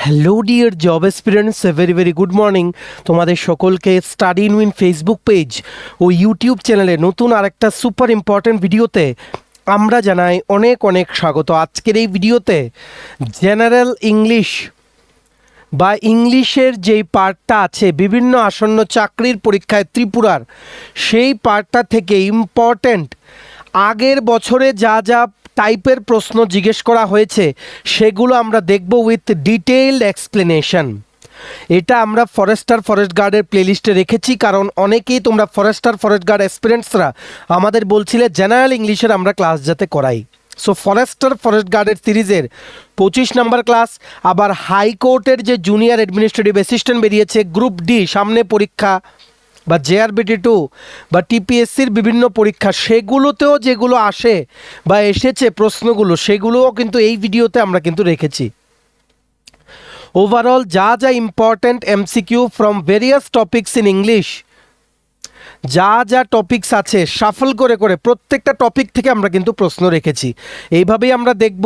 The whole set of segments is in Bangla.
Hello dear job experience, a very very good morning. তোমাদের সকলকে study in win Facebook page ও ইউটিউব চ্যানেলে নতুন আরেকটা সুপার ইম্পর্ট্যান্ট ভিডিওতে আমরা জানাই অনেক অনেক স্বাগত। আজকের এই ভিডিওতে জেনারেল ইংলিশ বা ইংলিশের যেই পার্টটা আছে বিভিন্ন আসন্ন চাকরির পরীক্ষায় ত্রিপুরার, সেই পার্টটা থেকে ইম্পর্ট্যান্ট আগের বছরে যা যা টাইপের প্রশ্ন জিজ্ঞেস করা হয়েছে সেগুলো আমরা দেখব উইথ ডিটেইলড এক্সপ্লেনেশন। এটা আমরা ফরেস্ট গার্ডের প্লেলিস্টে রেখেছি, কারণ অনেকেই তোমরা ফরেস্ট গার্ড অ্যাসপিরেন্টসরা আমাদের বলছিলে জেনারেল ইংলিশের আমরা ক্লাস যাতে করাই। সো ফরেস্ট গার্ডের সিরিজের 25 নম্বর ক্লাস, আবার হাইকোর্টের যে জুনিয়র অ্যাডমিনিস্ট্রেটিভ অ্যাসিস্ট্যান্ট বেরিয়েছে গ্রুপ ডি সামনে পরীক্ষা, বা JRBT2 বা TPSCর বিভিন্ন পরীক্ষা, সেগুলোতেও যেগুলো আসে বা এসেছে প্রশ্নগুলো সেগুলোও কিন্তু এই ভিডিওতে আমরা কিন্তু রেখেছি। ওভারঅল যা যা important MCQ from various topics in English, যা যা টপিকস আছে শাফল করে করে প্রত্যেকটা টপিক থেকে আমরা কিন্তু প্রশ্ন রেখেছি। এইভাবেই আমরা দেখব,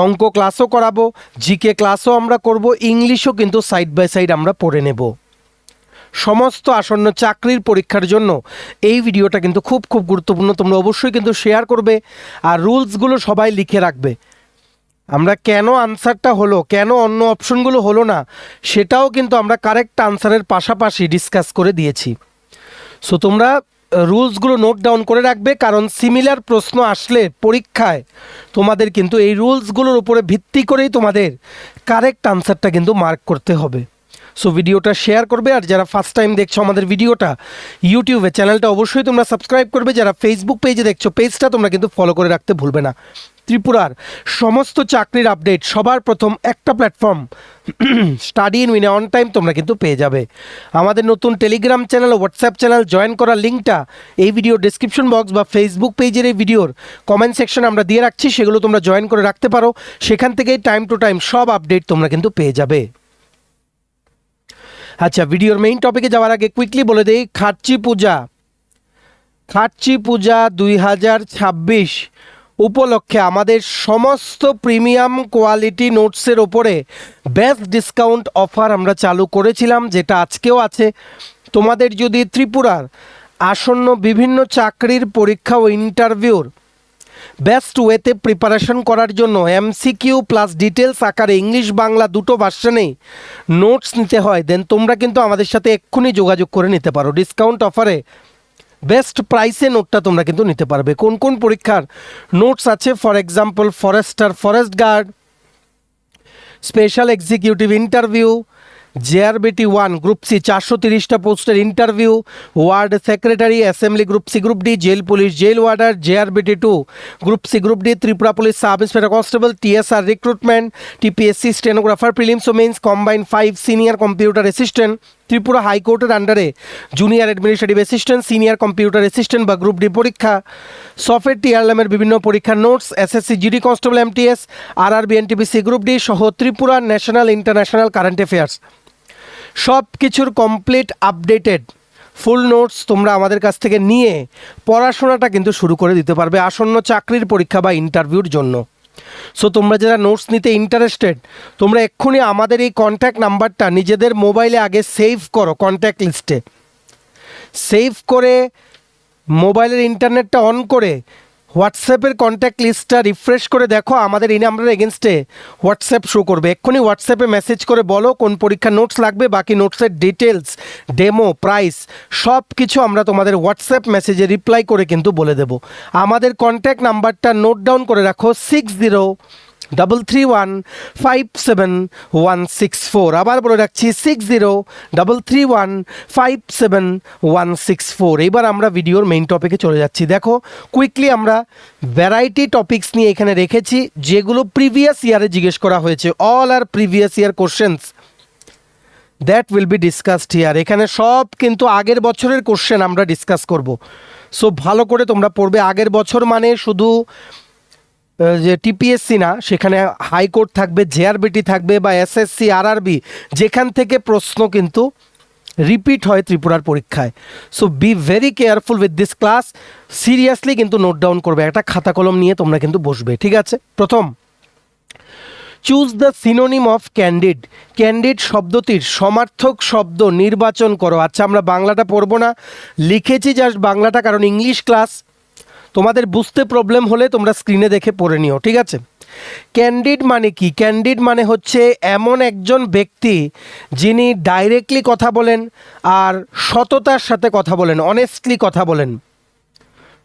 অঙ্ক ক্লাসও করাবো, জিকে ক্লাসও আমরা করব, ইংলিশও কিন্তু সাইড বাই সাইড আমরা পড়ে নেব। সমস্ত আসন্ন চাকরির পরীক্ষার জন্য এই ভিডিওটা কিন্তু খুব খুব গুরুত্বপূর্ণ। তোমরা অবশ্যই কিন্তু শেয়ার করবে আর রুলসগুলো সবাই লিখে রাখবে। আমরা কেন আনসারটা হলো, কেন অন্য অপশনগুলো হলো না, সেটাও কিন্তু আমরা কারেক্ট আনসারের পাশাপাশি ডিসকাস করে দিয়েছি। সো তোমরা রুলসগুলো নোট ডাউন করে রাখবে, কারণ সিমিলার প্রশ্ন আসলে পরীক্ষায় তোমাদের কিন্তু এই রুলসগুলোর উপরে ভিত্তি করেই তোমাদের কারেক্ট আনসারটা কিন্তু মার্ক করতে হবে। সো ভিডিওটা শেয়ার করবে, আর যারা ফার্স্ট টাইম দেখছো আমাদের ভিডিওটা ইউটিউবে, চ্যানেলটা অবশ্যই তোমরা সাবস্ক্রাইব করবে। যারা ফেসবুক পেজে দেখছো, পেজটা তোমরা কিন্তু ফলো করে রাখতে ভুলবে না। ত্রিপুরার সমস্ত চাকরির আপডেট সবার প্রথম একটা প্ল্যাটফর্ম স্টাডি ইন উইনে অন টাইম তোমরা কিন্তু পেয়ে যাবে। আমাদের নতুন টেলিগ্রাম চ্যানেল ও হোয়াটসঅ্যাপ চ্যানেল জয়েন করার লিঙ্কটা এই ভিডিও ডিসক্রিপশন বক্স বা ফেসবুক পেজের এই ভিডিওর কমেন্ট সেকশনে আমরা দিয়ে রাখছি, সেগুলো তোমরা জয়েন করে রাখতে পারো। সেখান থেকেই টাইম টু টাইম সব আপডেট তোমরা কিন্তু পেয়ে যাবে। আচ্ছা, ভিডিওর মেইন টপিকে যাওয়ার আগে কুইকলি বলে দেই, খার্চি পূজা 2026 উপলক্ষে আমাদের সমস্ত প্রিমিয়াম কোয়ালিটি নোটসের ওপরে বেস্ট ডিসকাউন্ট অফার আমরা চালু করেছিলাম, যেটা আজকেও আছে। তোমাদের যদি ত্রিপুরার আসন্ন বিভিন্ন চাকরির পরীক্ষা ও ইন্টারভিউর বেস্ট ওয়েতে প্রিপারেশন করার জন্য MCQ প্লাস ডিটেলস আকারে ইংলিশ বাংলা দুটো ভার্সনেই নোটস নিতে হয়, দেন তোমরা কিন্তু আমাদের সাথে এক্ষুনি যোগাযোগ করে নিতে পারো। ডিসকাউন্ট অফারে বেস্ট প্রাইসে নোটটা তোমরা কিন্তু নিতে পারবে। কোন কোন পরীক্ষার নোটস আছে? For example forest guard, special executive interview, JRBT1 group C 430টা পোস্টের interview, ward secretary, assembly group C group D, jail police jail warder, JRBT2 group C group D, Tripura police sub inspector constable, TSR recruitment, TPSC stenographer prelims ও mains combined 5 senior computer assistant, Tripura হাইকোর্টের আন্ডারে junior administrative assistant, senior computer assistant বা গ্রুপ ডি পরীক্ষা, সফটওয়্যার TRLM-এর বিভিন্ন পরীক্ষার notes, SSC GD constable MTS, RRB NTPC group D সহ Tripura national international current affairs সব কিছুর কমপ্লিট আপডেটেড ফুল নোটস তোমরা আমাদের কাছ থেকে নিয়ে পড়াশোনাটা কিন্তু শুরু করে দিতে পারবে আসন্ন চাকরির পরীক্ষা বা ইন্টারভিউর জন্য। সো তোমরা যারা নোটস নিতে ইন্টারেস্টেড, তোমরা এক্ষুনি আমাদের এই কন্ট্যাক্ট নাম্বারটা নিজেদের মোবাইলে আগে সেভ করো, কন্ট্যাক্ট লিস্টে সেভ করে মোবাইলের ইন্টারনেটটা অন করে হোয়াটসঅ্যাপের কন্ট্যাক্ট লিস্টটা রিফ্রেশ করে দেখো, আমাদের এই নাম্বারের এগেনস্টে হোয়াটসঅ্যাপ শো করবে। এক্ষুনি হোয়াটসঅ্যাপে মেসেজ করে বলো কোন পরীক্ষার নোটস লাগবে, বাকি নোটসের ডিটেলস, ডেমো, প্রাইস সব কিছু আমরা তোমাদের হোয়াটসঅ্যাপ মেসেজে রিপ্লাই করে কিন্তু বলে দেব। আমাদের কন্ট্যাক্ট নাম্বারটা নোট ডাউন করে রাখো, 6033157164। আবার বলে রাখছি 6033157164। এবার আমরা ভিডিওর মেইন টপিকে চলে যাচ্ছি। দেখো কুইকলি আমরা ভ্যারাইটি টপিকস নিয়ে এখানে রেখেছি, যেগুলো প্রিভিয়াস ইয়ারে জিজ্ঞেস করা হয়েছে। All our previous year questions that will be discussed here. এখানে সব কিন্তু আগের বছরের কোশ্চেন আমরা ডিসকাস করব। সো ভালো করে তোমরা পড়বে। আগের বছর মানে শুধু যে TPSC না, সেখানে হাইকোর্ট থাকবে, JRBT থাকবে বা SSC RRB, যেখান থেকে প্রশ্ন কিন্তু রিপিট হয় ত্রিপুরার পরীক্ষায়। So be very careful with this class. Seriously কিন্তু নোট ডাউন করবে, একটা খাতা কলম নিয়ে তোমরা কিন্তু বসবে, ঠিক আছে? প্রথম choose the synonym of candid. Candid শব্দটির সমার্থক শব্দ নির্বাচন করো। আচ্ছা, আমরা বাংলাটা পড়বো না, লিখেছি জাস্ট বাংলাটা, কারণ ইংলিশ ক্লাস, তোমাদের বুঝতে প্রবলেম হলে তোমরা স্ক্রিনে দেখে পড়ে নিও, ঠিক আছে? ক্যান্ডিড মানে কি? ক্যান্ডিড মানে হচ্ছে এমন একজন ব্যক্তি যিনি ডাইরেক্টলি কথা বলেন আর সততার সাথে কথা বলেন, অনেস্টলি কথা বলেন,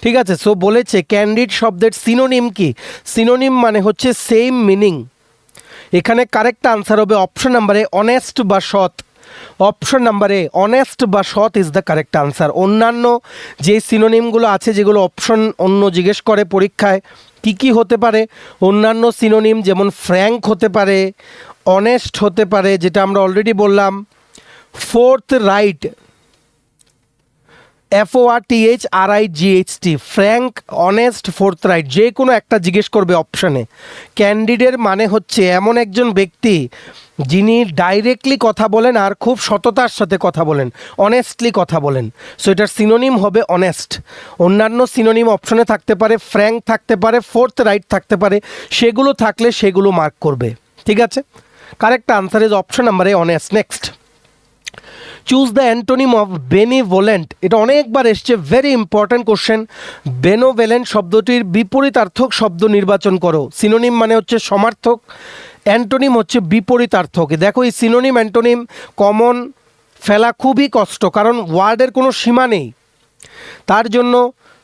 ঠিক আছে? সো বলেছে ক্যান্ডিড শব্দের সিনোনিম কি? সিনোনিম মানে হচ্ছে সেম মিনিং। এখানে কারেক্ট আনসার হবে অপশন নাম্বার এ, অনেস্ট বা সৎ। অপশন নাম্বার এ, অনেস্ট বা সৎ ইজ দ্য কারেক্ট আনসার। অন্যান্য যে সিনোনিমগুলো আছে, যেগুলো অপশন অন্য জিজ্ঞেস করে পরীক্ষায়, কি কি হতে পারে? অন্যান্য সিনোনিম যেমন ফ্র্যাঙ্ক হতে পারে, অনেস্ট হতে পারে, যেটা আমরা অলরেডি বললাম, forthright, FORTHRIGHT, frank, honest, forthright, যে কোনো একটা জিজ্ঞেস করবে অপশানে। ক্যান্ডিডের মানে হচ্ছে এমন একজন ব্যক্তি যিনি ডাইরেক্টলি কথা বলেন আর খুব সততার সাথে কথা বলেন, অনেস্টলি কথা বলেন। সো এটার সিনোনিম হবে অনেস্ট। অন্যান্য সিনোনিম অপশনে থাকতে পারে, ফ্র্যাঙ্ক থাকতে পারে, ফোর্থ রাইট থাকতে পারে, সেগুলো থাকলে সেগুলো মার্ক করবে, ঠিক আছে? Correct answer is option number A, honest. Next, choose the antonym of benevolent. এটা অনেকবার এসছে, ভেরি ইম্পর্ট্যান্ট কোশ্চেন। বেনোভেলেন্ট শব্দটির বিপরীতার্থক শব্দ নির্বাচন করো। সিনোনিম মানে হচ্ছে সমার্থক, অ্যান্টোনিম হচ্ছে বিপরীতার্থক। দেখো, এই সিনোনিম অ্যান্টোনিম কমন ফেলা খুবই কষ্ট, কারণ ওয়ার্ডের কোনো সীমা নেই। তার জন্য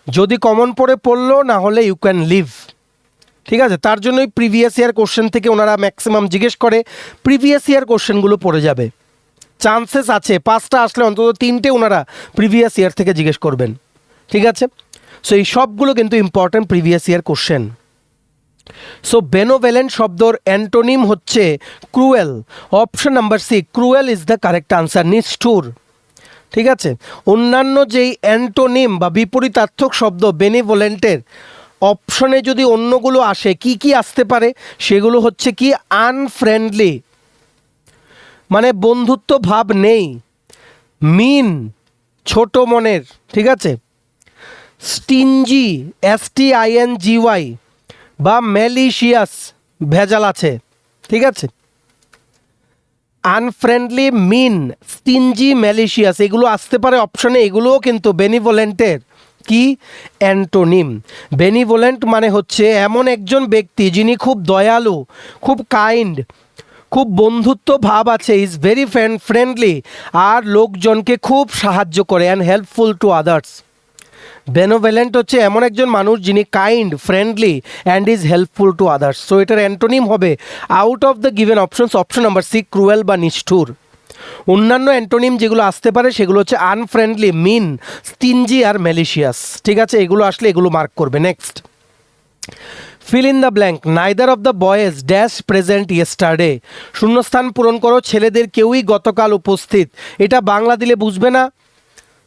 যদি কমন পড়ে পড়লো, না হলে ইউ ক্যান লিভ, ঠিক আছে? তার জন্যই প্রিভিয়াস ইয়ার কোশ্চেন থেকে ওনারা ম্যাক্সিমাম জিজ্ঞেস করে, প্রিভিয়াস ইয়ার কোশ্চেনগুলো পড়ে যাবে। চান্সেস আছে 5টা আসলে অন্তত 3টে ওনারা প্রিভিয়াস ইয়ার থেকে জিজ্ঞেস করবেন, ঠিক আছে? সো এই সবগুলো কিন্তু important previous year question. So benevolent শব্দর অ্যান্টোনিম হচ্ছে cruel. Option number C, cruel is the correct answer, নিষ্ঠুর, ঠিক আছে? অন্যান্য যেই অ্যান্টোনিম বা বিপরীতার্থক শব্দ বেনিভোলেন্টের অপশনে যদি অন্যগুলো আসে, কি কি আসতে পারে? সেগুলো হচ্ছে কি, আনফ্রেন্ডলি মানে বন্ধুত্ব ভাব নেই, মিন ছোট মনের, ঠিক আছে? স্টিনজি STINGY বা ম্যালিশিয়াস ভেজাল আছে, ঠিক আছে? আনফ্রেন্ডলি, মিন, স্টিনজি, ম্যালিশিয়াস এগুলো আসতে পারে অপশনে, এগুলোও কিন্তু বেনিভোলেন্টের কি অ্যান্টোনিম। বেনিভোলেন্ট মানে হচ্ছে এমন একজন ব্যক্তি যিনি খুব দয়ালু, খুব কাইন্ড, খুব বন্ধুত্ব ভাব আছে, ইজ ভেরি ফ্রেন্ডলি, আর লোকজনকে খুব সাহায্য করে, and helpful to others. Benevolent হচ্ছে এমন একজন মানুষ যিনি kind, friendly and is helpful to others. So এটার অ্যান্টোনিম হবে out of the given options, option number C, cruel বা নিষ্ঠুর। অন্যান্য অ্যান্টোনিম যেগুলো আসতে পারে সেগুলো হচ্ছে আনফ্রেন্ডলি, মিন, স্টিনজি আর ম্যালিশিয়াস, ঠিক আছে? এগুলো আসলে এগুলো মার্ক করবে। Next, fill in the blank, neither of the boys dash present yesterday. শূন্যস্থান পূরণ করো, ছেলেদের কেউই গতকাল উপস্থিত। এটা বাংলা দিলে বুঝবে না,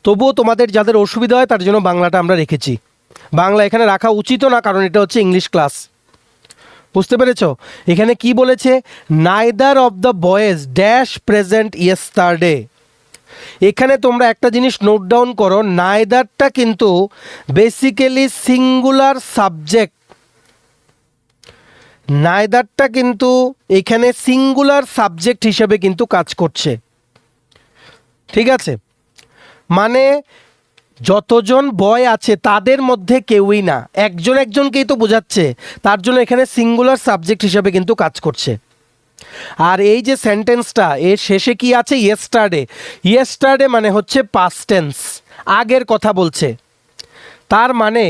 তবুও তোমাদের যাদের অসুবিধা হয় তার জন্য বাংলাটা আমরা রেখেছি। বাংলা এখানে রাখা উচিত না, কারণ এটা হচ্ছে ইংলিশ ক্লাস, বুঝতে পেরেছ? এখানে কি বলেছে, neither of the boys dash present yesterday. এখানে তোমরা একটা জিনিস নোট ডাউন করো, নাইদারটা কিন্তু বেসিক্যালি সিঙ্গুলার সাবজেক্ট। নাইদারটা কিন্তু এখানে সিঙ্গুলার সাবজেক্ট হিসেবে কিন্তু কাজ করছে, ঠিক আছে? মানে যতজন বয় আছে তাদের মধ্যে কেউই না, একজন একজনকেই তো বোঝাচ্ছে, তার জন্য এখানে সিঙ্গুলার সাবজেক্ট হিসেবে কিন্তু কাজ করছে। আর এই যে সেন্টেন্সটা, এর শেষে কি আছে, ইয়েস্টারডে। ইয়েস্টারডে মানে হচ্ছে পাস্ট টেন্স, আগের কথা বলছে। তার মানে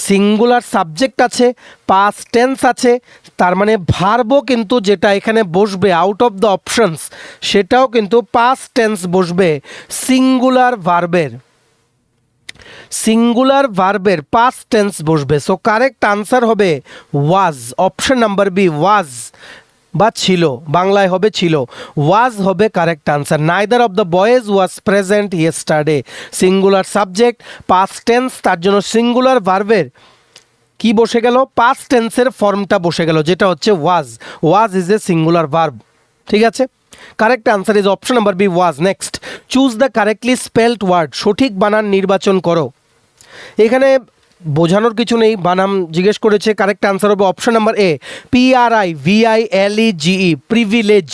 সিঙ্গুলার সাবজেক্ট আছে, পাস্ট টেন্স আছে, তার মানে ভার্বও কিন্তু যেটা এখানে বসবে আউট অফ দ্য অপশনস, সেটাও কিন্তু পাস্ট টেন্স বসবে সিঙ্গুলার ভার্বের, সিঙ্গুলার ভার্বের পাস্ট টেন্স বসবে। সো কারেক্ট আনসার হবে ওয়াজ, অপশন নাম্বার বি, ওয়াজ বা ছিল, বাংলায় হবে ছিল, ওয়াজ হবে correct answer. Neither of the boys was present yesterday, singular subject, past tense, তার জন্য সিঙ্গুলার ভার্বের কি বসে গেল, পাস্ট টেন্সের ফর্মটা বসে গেল, যেটা হচ্ছে was. Was is a singular verb, ঠিক আছে? Correct answer is option number B, was. Next, choose the correctly spelled word, সঠিক বানান নির্বাচন করো। এখানে বোঝানোর কিছু নেই, বানাম জিজ্ঞেস করেছে। কারেক্ট আনসার হবে অপশন নাম্বার এ, PRIVILEGE, প্রিভিলেজ।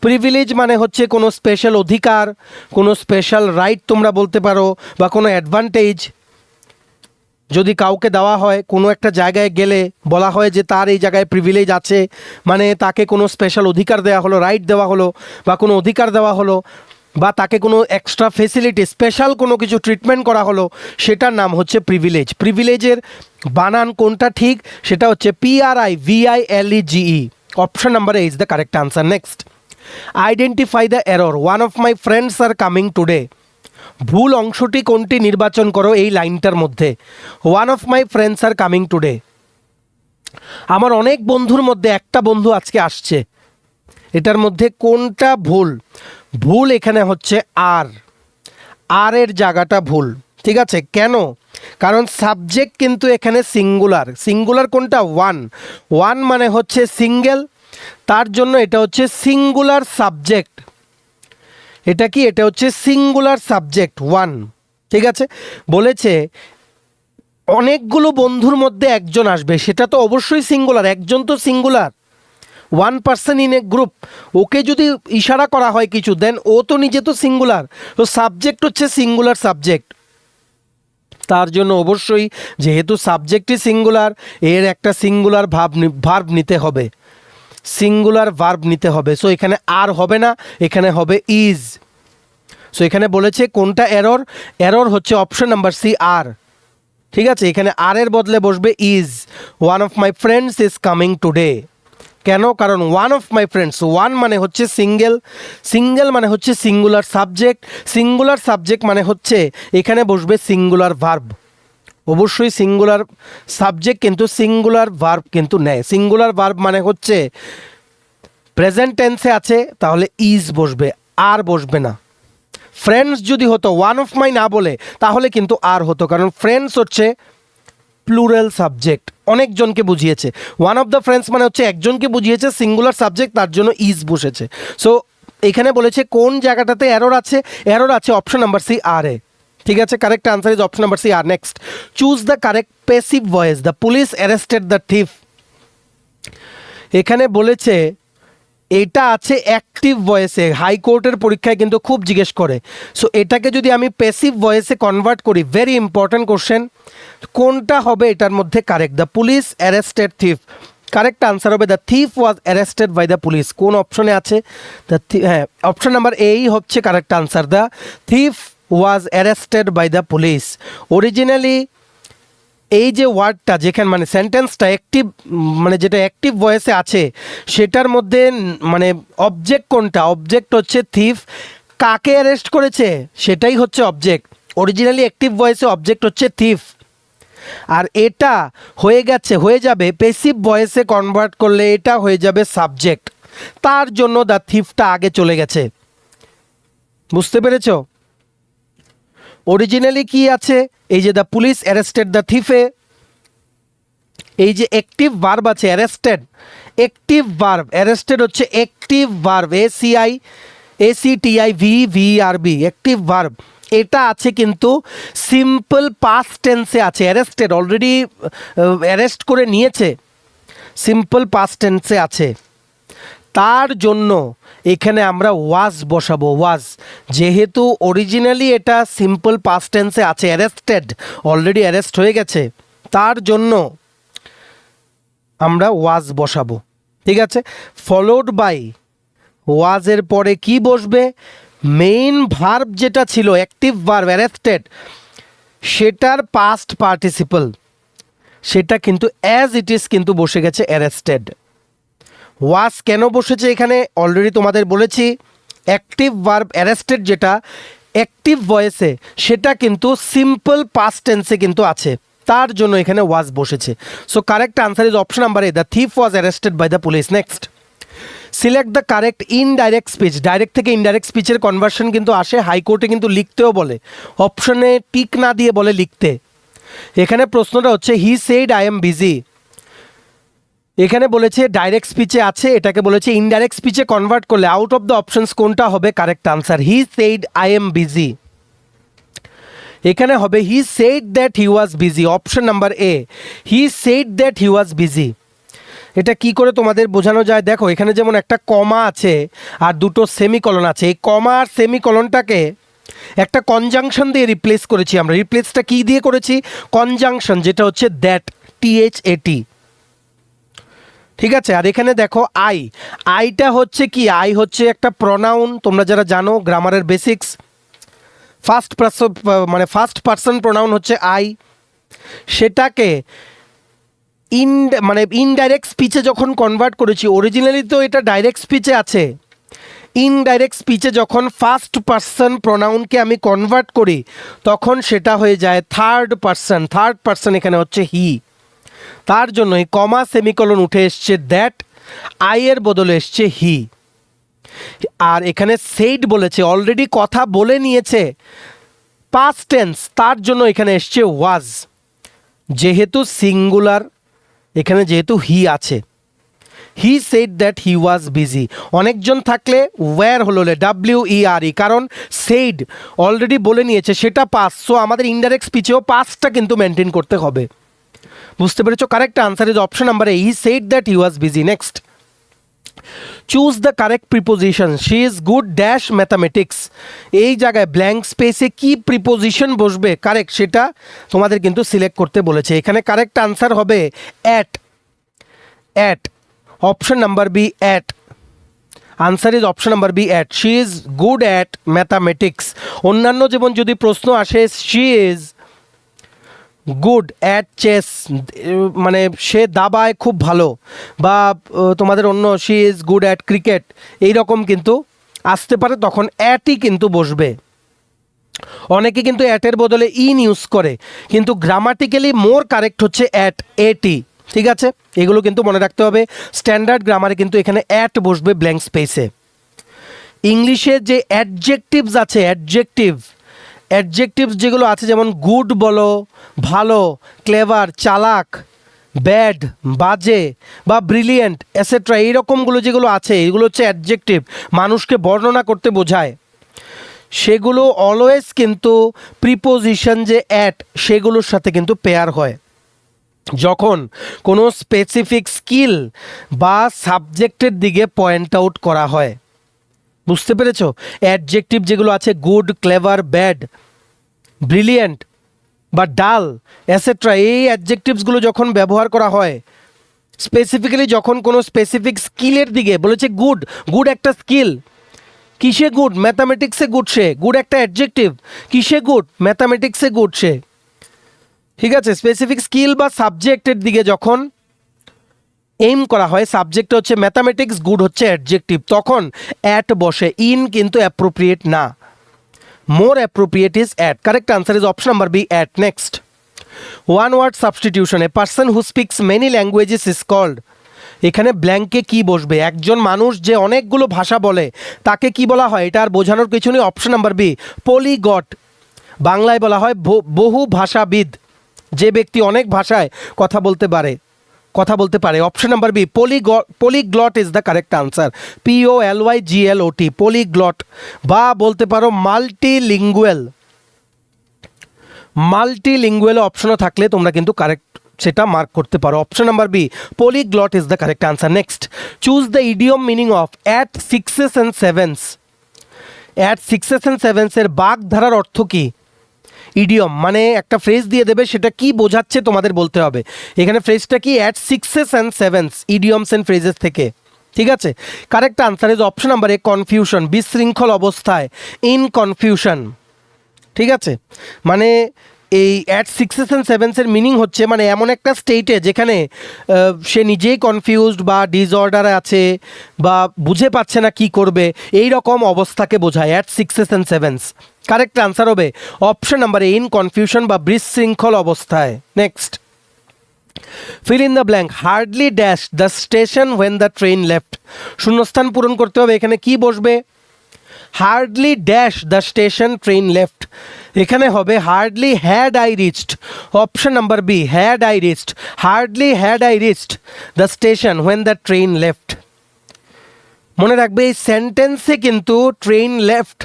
প্রিভিলেজ মানে হচ্ছে কোনো স্পেশাল অধিকার, কোনো স্পেশাল রাইট তোমরা বলতে পারো, বা কোনো অ্যাডভান্টেজ যদি কাউকে দেওয়া হয়। কোনো একটা জায়গায় গেলে বলা হয় যে তার এই জায়গায় প্রিভিলেজ আছে, মানে তাকে কোনো স্পেশাল অধিকার দেওয়া হলো, রাইট দেওয়া হলো, বা কোনো অধিকার দেওয়া হলো, বা তাকে কোনো এক্সট্রা ফেসিলিটি, স্পেশাল কোনো কিছু ট্রিটমেন্ট করা হলো, সেটার নাম হচ্ছে প্রিভিলেজ। প্রিভিলেজের বানান কোনটা ঠিক, সেটা হচ্ছে PRIVILEGE। Option number A is the correct answer. Next, identify the error, one of my friends are coming today. ভুল অংশটি কোনটি নির্বাচন করো এই লাইনটার মধ্যে। One of my friends are coming today, আমার অনেক বন্ধুর মধ্যে একটা বন্ধু আজকে আসছে, এটার মধ্যে কোনটা ভুল? ভুল এখানে হচ্ছে আর এর জায়গাটা ভুল। ঠিক আছে, কেন? কারণ সাবজেক্ট কিন্তু এখানে সিঙ্গুলার। সিঙ্গুলার কোনটা? ওয়ান মানে হচ্ছে সিঙ্গেল, তার জন্য এটা হচ্ছে সিঙ্গুলার সাবজেক্ট। এটা কি? এটা হচ্ছে সিঙ্গুলার সাবজেক্ট ওয়ান। ঠিক আছে, বলেছে অনেকগুলো বন্ধুর মধ্যে একজন আসবে, সেটা তো অবশ্যই সিঙ্গুলার, একজন তো singular, one person in a group. Okay যদি ইশারা করা হয় কিছু, দেন ও তো নিজে তো সিঙ্গুলার, তো সাবজেক্ট হচ্ছে সিঙ্গুলার সাবজেক্ট। তার জন্য অবশ্যই যেহেতু সাবজেক্টই সিঙ্গুলার, এর একটা সিঙ্গুলার ভার্ব নিতে হবে, সিঙ্গুলার ভার্ব নিতে হবে। সো এখানে আর হবে না, এখানে হবে ইজ। সো এখানে বলেছে কোনটা এরর? এরর হচ্ছে অপশন নাম্বার সি, আর। ঠিক আছে, এখানে আর এর বদলে বসবে is. One of my friends is coming today. কেন? কারণ one of my friends, one মানে হচ্ছে সিঙ্গেল, সিঙ্গেল মানে হচ্ছে সিঙ্গুলার সাবজেক্ট, সিঙ্গুলার সাবজেক্ট মানে হচ্ছে এখানে বসবে সিঙ্গুলার ভার্ব। অবশ্যই সিঙ্গুলার সাবজেক্ট কিন্তু সিঙ্গুলার ভার্ব কিন্তু নেয়। সিঙ্গুলার ভার্ব মানে হচ্ছে প্রেজেন্ট টেন্সে আছে, তাহলে ইজ বসবে, আর বসবে না। ফ্রেন্ডস যদি হতো, ওয়ান অফ মাই না বলে, তাহলে কিন্তু আর হতো, কারণ ফ্রেন্ডস হচ্ছে প্লুরাল সাবজেক্ট, অনেকজনকে বুঝিয়েছে। ওয়ান অফ দ্য ফ্রেন্ডস মানে হচ্ছে একজনকে বুঝিয়েছে, সিঙ্গুলার সাবজেক্ট, তার জন্য ইজ বসেছে। সো এখানে বলেছে কোন জায়গাটাতে এরর আছে? এরর আছে অপশন নাম্বার সি, আর এ। ঠিক আছে, correct answer is option number C, are. Next, choose the correct passive voice, the police arrested the thief. এখানে বলেছে এটা আছে অ্যাক্টিভ ভয়েসে, হাইকোর্টের পরীক্ষায় কিন্তু খুব জিজ্ঞেস করে। সো এটাকে যদি আমি প্যাসিভ ভয়েসে কনভার্ট করি, ভেরি ইম্পর্ট্যান্ট কোশ্চেন, কোনটা হবে এটার মধ্যে correct? The police arrested thief. Correct answer হবে the thief was arrested by the police. কোন অপশনে আছে? হ্যাঁ, অপশন নাম্বার এই হচ্ছে correct answer, the thief was arrested by the police. Originally এই যে ওয়ার্ডটা, যেখানে মানে সেন্টেন্সটা অ্যাক্টিভ, মানে যেটা অ্যাক্টিভ ভয়েসে আছে, সেটার মধ্যে মানে অবজেক্ট কোনটা? অবজেক্ট হচ্ছে থিফ। কাকে অ্যারেস্ট করেছে সেটাই হচ্ছে অবজেক্ট। অরিজিনালি অ্যাক্টিভ ভয়েসে অবজেক্ট হচ্ছে থিফ, আর এটা হয়ে যাবে প্যাসিভ ভয়েসে কনভার্ট করলে এটা হয়ে যাবে সাবজেক্ট। তার জন্য দ্য থিফটা আগে চলে গেছে। বুঝতে পেরেছো? অরিজিনালি কি আছে? এই যে দ্য পুলিশ অ্যারেস্টেড দ্য থিফে এই যে অ্যাক্টিভ ভার্ব আছে অ্যারেস্টেড, অ্যাক্টিভ ভার্ব, অ্যারেস্টেড হচ্ছে active verb, ACTIVVRB, active verb. এটা আছে কিন্তু সিম্পল পাস্ট টেন্সে আছে, অ্যারেস্টেড অলরেডি অ্যারেস্ট করে নিয়েছে, সিম্পল পাস্ট টেন্সে আছে। তার জন্য এখানে আমরা ওয়াজ বসাবো, ওয়াজ। যেহেতু অরিজিনালি এটা সিম্পল পাস্ট টেন্সে আছে, অ্যারেস্টেড অলরেডি অ্যারেস্ট হয়ে গেছে, তার জন্য আমরা ওয়াজ বসাবো। ঠিক আছে, ফলোড বাই ওয়াজের পরে কি বসবে? মেইন ভার্ব যেটা ছিল অ্যাক্টিভ ভার্ব অ্যারেস্টেড, সেটার পাস্ট পার্টিসিপল, সেটা কিন্তু অ্যাজ ইট ইজ কিন্তু বসে গেছে অ্যারেস্টেড। ওয়াজ কেন বসেছে এখানে অলরেডি তোমাদের বলেছি। অ্যাক্টিভ ভার্ব অ্যারেস্টেড যেটা অ্যাক্টিভ ভয়েসে, সেটা কিন্তু সিম্পল পাস্ট টেন্সে কিন্তু আছে, তার জন্য এখানে ওয়াজ বসেছে। So correct answer is option number A, the thief was arrested by the police. Next, select the correct indirect speech. Direct থেকে ইনডাইরেক্ট স্পিচের কনভার্সন কিন্তু আসে, হাইকোর্টে কিন্তু লিখতেও বলে, অপশনে টিক না দিয়ে বলে লিখতে। এখানে প্রশ্নটা হচ্ছে he said I am busy. এখানে বলেছে ডাইরেক্ট স্পিচে আছে, এটাকে বলেছে ইনডাইরেক্ট স্পিচে কনভার্ট করলে আউট অফ দ্য অপশনস কোনটা হবে correct answer? He said I am busy. এখানে হবে he said that he was busy, option number A, he said that he was busy. এটা কি করে তোমাদের বোঝানো যায় দেখো, এখানে যেমন একটা কমা আছে আর দুটো সেমিকলন আছে, এই কমা আর সেমিকলনটাকে একটা কনজাংশন দিয়ে রিপ্লেস করেছি আমরা। রিপ্লেসটা কি দিয়ে করেছি? কনজাংশন, যেটা হচ্ছে দ্যাট, THAT। ঠিক আছে, আর এখানে দেখো আইটা হচ্ছে কি, আই হচ্ছে একটা প্রনাউন, তোমরা যারা জানো গ্রামারের বেসিক্স, ফার্স্ট পারসন প্রোনাউন হচ্ছে আই। সেটাকে ইনডাইরেক্ট স্পিচে যখন কনভার্ট করেছি, অরিজিনালি তো এটা ডাইরেক্ট স্পিচে আছে, ইনডাইরেক্ট স্পিচে যখন ফার্স্ট পারসন প্রোনাউনকে আমি কনভার্ট করি তখন সেটা হয়ে যায় থার্ড পারসন, এখানে হচ্ছে হি। তার জন্য এই কমা সেমিকলন উঠে এসছে দ্যাট, আইয়ের বদলে এসছে হি। আর এখানে সেইড বলেছে, অলরেডি কথা বলে নিয়েছে, পাস্ট টেন্স, তার জন্য এখানে এসছে ওয়াজ। যেহেতু সিঙ্গুলার, এখানে যেহেতু হি আছে, he said that he was busy. অনেকজন থাকলে ওয়্যার হলো WERE, কারণ সেইড অলরেডি বলে নিয়েছে, সেটা পাস, সো আমাদের ইনডাইরেক্ট স্পিচেও পাসটা কিন্তু মেনটেন করতে হবে। বুঝতে পেরেছো? Correct answer is option number A, he said that he was busy. Next, choose the correct preposition, she is good dash mathematics. এই জায়গায় ব্ল্যাঙ্ক স্পেসে কি প্রিপোজিশন বসবে কারেক্ট, সেটা তোমাদের কিন্তু সিলেক্ট করতে বলেছে। এখানে কারেক্ট আনসার হবে at, option number B, at. Answer is option number B, at. She is good at mathematics. অন্যান্য যেমন যদি প্রশ্ন আসে she is good at chess, মানে সে দাবায় খুব ভালো, বা তোমাদের অন্য she is good at cricket, এইরকম কিন্তু আসতে পারে, তখন অ্যাটই কিন্তু বসবে। অনেকে কিন্তু অ্যাটের বদলে ইন ইউজ করে, কিন্তু গ্রামাটিক্যালি মোর কারেক্ট হচ্ছে অ্যাট, AT। ঠিক আছে, এগুলো কিন্তু মনে রাখতে হবে। স্ট্যান্ডার্ড গ্রামারে কিন্তু এখানে অ্যাট বসবে ব্ল্যাঙ্ক স্পেসে। ইংলিশে যে অ্যাডজেক্টিভস আছে, অ্যাডজেক্টিভস যেগুলো আছে, যেমন গুড বলো, ভালো, ক্লেভার, চালাক, ব্যাড, বাজে, বা ব্রিলিয়েন্ট, এসেট্রা, এইরকমগুলো যেগুলো আছে, এগুলো হচ্ছে অ্যাডজেক্টিভ, মানুষকে বর্ণনা করতে বোঝায়। সেগুলো অলওয়েজ কিন্তু প্রিপোজিশন যে অ্যাট, সেগুলোর সাথে কিন্তু পেয়ার হয় যখন কোনো স্পেসিফিক স্কিল বা সাবজেক্টের দিকে পয়েন্ট আউট করা হয়। বুঝতে পেরেছো? অ্যাডজেক্টিভ যেগুলো আছে, গুড, ক্লেভার, ব্যাড, ব্রিলিয়েন্ট বা ডাল, এসেট্রা, এই অ্যাডজেক্টিভসগুলো যখন ব্যবহার করা হয় স্পেসিফিক্যালি, যখন কোনো স্পেসিফিক স্কিলের দিকে বলেছে, গুড একটা স্কিল, কিসে গুড? ম্যাথামেটিক্সে গুড সে, গুড একটা অ্যাডজেক্টিভ, কিসে গুড? ম্যাথামেটিক্সে গুড সে। ঠিক আছে, স্পেসিফিক স্কিল বা সাবজেক্টের দিকে যখন এইম করা হয়, সাবজেক্ট হচ্ছে ম্যাথামেটিক্স, গুড হচ্ছে অ্যাডজেক্টিভ, তখন অ্যাট বসে। ইন কিন্তু অ্যাপ্রোপ্রিয়েট না, more appropriate is at. Correct answer is option number B, at. Next, one word substitution, a person who speaks many languages is called. এখানে ব্ল্যাঙ্কে কি বসবে? একজন মানুষ যে অনেকগুলো ভাষা বলে তাকে কি বলা হয়? এটা আর বোঝানোর কিছু নেই, অপশন নাম্বার বি, পলিগট। বাংলায় বলা হয় বহু ভাষাবিদ, যে ব্যক্তি অনেক ভাষায় কথা বলতে পারে। Option number B, polyglot is the correct answer, POLYGLOT, polyglot, বা বলতে পারো মাল্টিলিঙ্গুয়াল অপশনও থাকলে তোমরা কিন্তু কারেক্ট সেটা মার্ক করতে পারো। Option number B, polyglot is the correct answer. Next, choose the idiom meaning of at sixes and sevens. At sixes and সেভেন্সের বাগ ধারার অর্থ কী? ইডিয়ম মানে একটা ফ্রেজ দিয়ে দেবে, সেটা কি বোঝাচ্ছে তোমাদের বলতে হবে। এখানে ফ্রেজটা কি? At sixes and sevens, idioms and phrases থেকে। ঠিক আছে, correct answer is option number A, confusion, বিশৃঙ্খল অবস্থায়, ইন কনফিউশন। ঠিক আছে, মানে এই অ্যাট সিক্সেস অ্যান্ড সেভেন্সের মিনিং হচ্ছে মানে এমন একটা স্টেটে যেখানে সে নিজেই কনফিউজড বা ডিসঅর্ডারে আছে, বা বুঝে পাচ্ছে না কি করবে, এই রকম অবস্থাকে বোঝায় at sixes and sevens. Correct answer হবে option number A, in confusion বা বিশৃঙ্খল অবস্থায়। Next, fill in the blank, hardly dash the station when the train left. শূন্যস্থান পূরণ করতে হবে। এখানে কি বসবে? Hardly dash the station train left. এখানে হবে hardly had I reached, option number B, had I reached, hardly had I reached the station when the train left. মনে রাখবে এই সেন্টেন্সে কিন্তু ট্রেন লেফট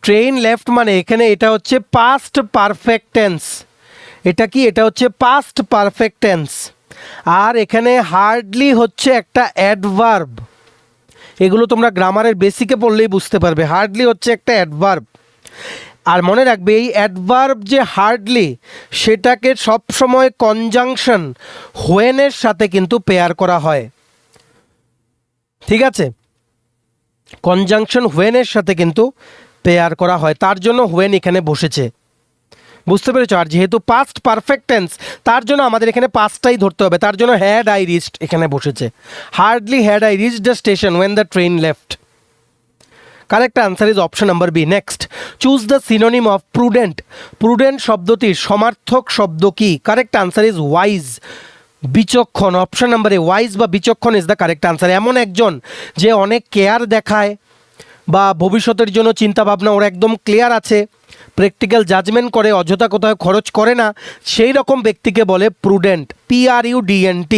ট্রেন লেফট মানে এখানে এটা হচ্ছে পাস্ট পারফেক্ট টেন্স। এটা কি? এটা হচ্ছে পাস্ট পারফেক্ট টেন্স। আর এখানে হার্ডলি হচ্ছে একটা অ্যাডভার্ব। এগুলো তোমরা গ্রামারের বেসিকে পড়লেই বুঝতে পারবে। হার্ডলি হচ্ছে একটা অ্যাডভার্ব। আর মনে রাখবে এই অ্যাডভার্ব যে হার্ডলি, সেটাকে সবসময় কনজাংশন হোয়েনের সাথে কিন্তু পেয়ার করা হয়। ঠিক আছে, কনজাংশন হোয়েনের সাথে কিন্তু পেয়ার করা হয়, তার জন্য হোয়েন এখানে বসেছে। বুঝতে পেরেছো? আর যেহেতু পাস্ট পারফেক্ট টেন্স, তার জন্য আমাদের এখানে পাস্টটাই ধরতে হবে, তার জন্য হ্যাড আই রিচড এখানে বসেছে। Hardly had I reached the station when the train left. Correct answer is option number B. Next, choose the synonym of prudent. Prudent শব্দটির সমার্থক শব্দ কি? কারেক্ট আনসার ইজ ওয়াইজ, বিচক্ষণ। অপশন নাম্বার এ, ওয়াইজ বা বিচক্ষণ ইজ দ্য কারেক্ট আনসার। এমন একজন যে অনেক কেয়ার দেখায় বা ভবিষ্যতের জন্য চিন্তা ভাবনা ওর একদম ক্লিয়ার আছে, প্র্যাকটিক্যাল জাজমেন্ট করে, অযথা কোথাও খরচ করে না, সেই রকম ব্যক্তিকে বলে প্রুডেন্ট, PRUDENT।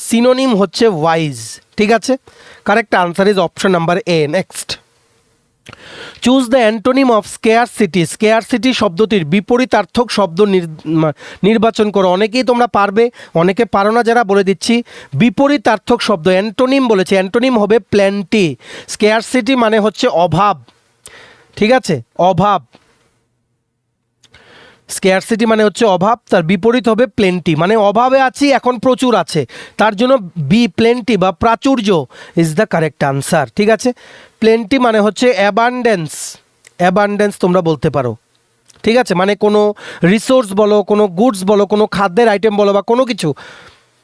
সিনোনিম হচ্ছে ওয়াইজ। ঠিক আছে, correct answer is option number A. Next, choose the antonym of scarcity. Scarcity শব্দটির বিপরীতার্থক শব্দ নির্বাচন করো। অনেকেই তোমরা পারবে, অনেকে পারো না যারা, বলে দিচ্ছি। বিপরীতার্থক শব্দ অ্যান্টোনিম বলেছে, অ্যান্টোনিম হবে প্ল্যান্টি। স্কেয়ারসিটি মানে হচ্ছে অভাব। ঠিক আছে, অভাব। স্কেয়ারসিটি মানে হচ্ছে অভাব, তার বিপরীত হবে প্লেন্টি, মানে অভাবে আছি এখন প্রচুর আছে, তার জন্য বি প্লেন্টি বা প্রাচুর্য ইজ দ্য কারেক্ট আনসার। ঠিক আছে, প্লেন্টি মানে হচ্ছে অ্যাবান্ডেন্স, অ্যাবান্ডেন্স তোমরা বলতে পারো। ঠিক আছে, মানে কোনো রিসোর্স বলো, কোনো গুডস বলো, কোনো খাদ্যের আইটেম বলো, বা কোনো কিছু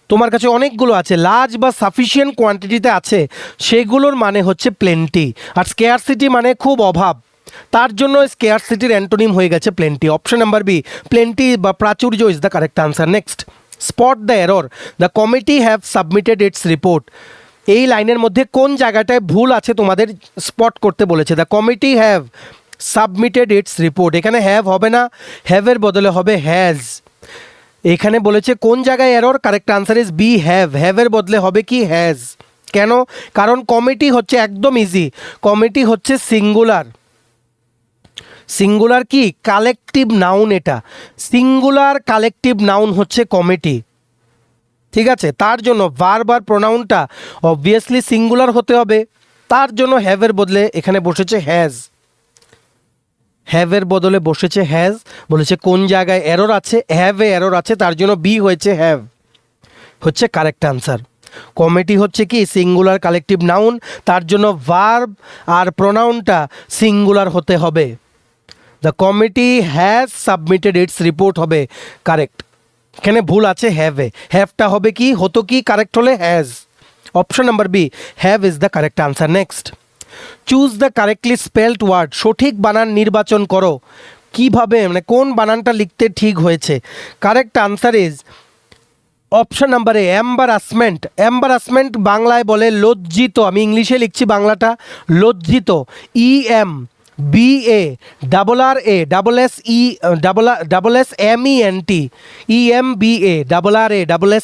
তোমার কাছে অনেকগুলো আছে, লার্জ বা সাফিসিয়েন্ট কোয়ান্টিটিতে আছে, সেগুলোর মানে হচ্ছে প্লেন্টি। আর স্কেয়ারসিটি মানে খুব অভাব, তার জন্য স্কেয়ারসিটির অ্যান্টোনিম হয়ে গেছে plenty. Option number B, plenty বা প্রাচুর্য is the correct answer. Next, spot the error. The committee have submitted its report. এই লাইনের মধ্যে কোন জায়গাটায় ভুল আছে তোমাদের স্পট করতে বলেছে। The committee have submitted its report, এখানে হ্যাভ হবে না, হ্যাভের বদলে হবে হ্যাজ। এখানে বলেছে কোন জায়গায় error, correct answer is B have, হ্যাভের বদলে হবে কি হ্যাজ। কেন? কারণ কমিটি হচ্ছে একদম ইজি, কমিটি হচ্ছে সিঙ্গুলার। সিঙ্গুলার কি? Collective noun. এটা সিঙ্গুলার কালেকটিভ নাউন হচ্ছে কমিটি। ঠিক আছে, তার জন্য ভার্ব আর প্রোনাউনটা অবভিয়াসলি সিঙ্গুলার হতে হবে, তার জন্য হ্যাভের বদলে এখানে বসেছে হ্যাজ। হ্যাভের বদলে বসেছে হ্যাজ। বলেছে কোন জায়গায় এরর আছে, হ্যাভে এরর আছে, তার জন্য বি হয়েছে হ্যাভ, হচ্ছে কারেক্ট আনসার। কমিটি হচ্ছে কি? সিঙ্গুলার কালেকটিভ নাউন, তার জন্য ভার্ব আর প্রোনাউনটা সিঙ্গুলার হতে হবে। The committee has submitted its report হবে কারেক্ট। এখানে ভুল আছে হ্যাভে, হ্যাভটা হবে কি? হতো কি কারেক্ট হলে has. Option number B, have is the correct answer. Next, choose the correctly spelled word. সঠিক বানান নির্বাচন করো। কিভাবে, মানে কোন বানানটা লিখতে ঠিক হয়েছে? Correct answer is option number A, embarrassment. Embarrassment বাংলায় বলে লজ্জিত, আমি ইংলিশে লিখছি বাংলাটা, লজ্জিত।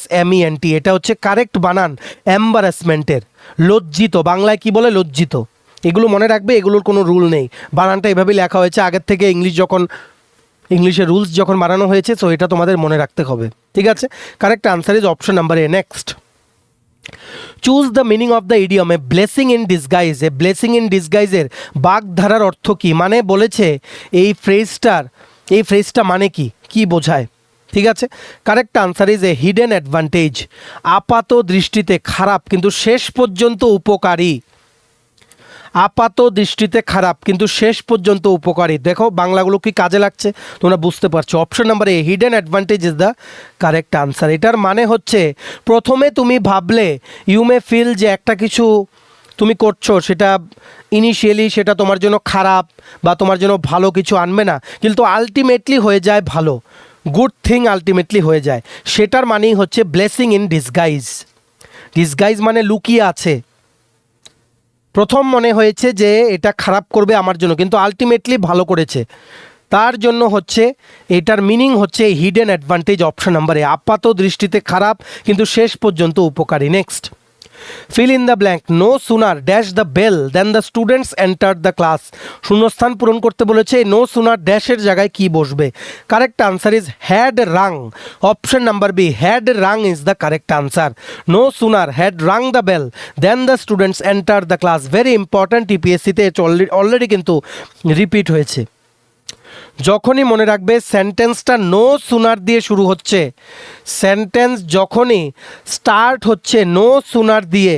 EMBARASSEMENT, এটা হচ্ছে কারেক্ট বানান এম্বারাসমেন্টের। লজ্জিত বাংলায় কি বলে? লজ্জিত। এগুলো মনে রাখবে, এগুলোর কোনো রুল নেই, বানানটা এভাবেই লেখা হয়েছে আগের থেকে, ইংলিশের রুলস যখন বানানো হয়েছে, সো এটা তোমাদের মনে রাখতে হবে। ঠিক আছে, correct answer is option number A. Next, choose the meaning of the idiom a blessing in disguise. A blessing in ডিসগাইজের বাগধারার অর্থ কী? মানে বলেছে এই ফ্রেজটা মানে কি, কি বোঝায়? ঠিক আছে, correct answer is a hidden advantage. আপাত দৃষ্টিতে খারাপ কিন্তু শেষ পর্যন্ত উপকারী। আপাত দৃষ্টিতে খারাপ কিন্তু শেষ পর্যন্ত উপকারী। দেখো বাংলাগুলো কি কাজে লাগছে, তোমরা বুঝতে পারছো। Option number A, hidden advantage is the correct answer. এটার মানে হচ্ছে প্রথমে তুমি ভাবলে, ইউ মে ফিল যে একটা কিছু তুমি করছো, সেটা ইনিশিয়ালি সেটা তোমার জন্য খারাপ বা তোমার জন্য ভালো কিছু আনবে না, কিন্তু আলটিমেটলি হয়ে যায় ভালো, গুড থিং আলটিমেটলি হয়ে যায়। সেটার মানেই হচ্ছে ব্লেসিং ইন ডিসগাইজ। ডিসগাইজ মানে লুকিয়ে আছে। প্রথম মনে হয়েছে যে এটা খারাপ করবে আমার জন্য, কিন্তু আলটিমেটলি ভালো করেছে, তার জন্য হচ্ছে এটার মিনিং হচ্ছে hidden advantage. Option number A, আপাত দৃষ্টিতে খারাপ কিন্তু শেষ পর্যন্ত উপকারী। Next, fill in the blank, no sooner dash the bell then the students enter the class. শূন্যস্থান পূরণ করতে বলেছে, নো সুনার ড্যাশের জায়গায় কি বসবে? Correct answer is had rung. Option number B, had rung is the correct answer. No sooner had rung the bell then the students enter the class. Very important, ইপিএসসিতে অলরেডি কিন্তু রিপিট হয়েছে। যখনই মনে রাখবে সেন্টেন্সটা নো সুনার দিয়ে শুরু হচ্ছে, সেন্টেন্স যখনই স্টার্ট হচ্ছে নো সুনার দিয়ে,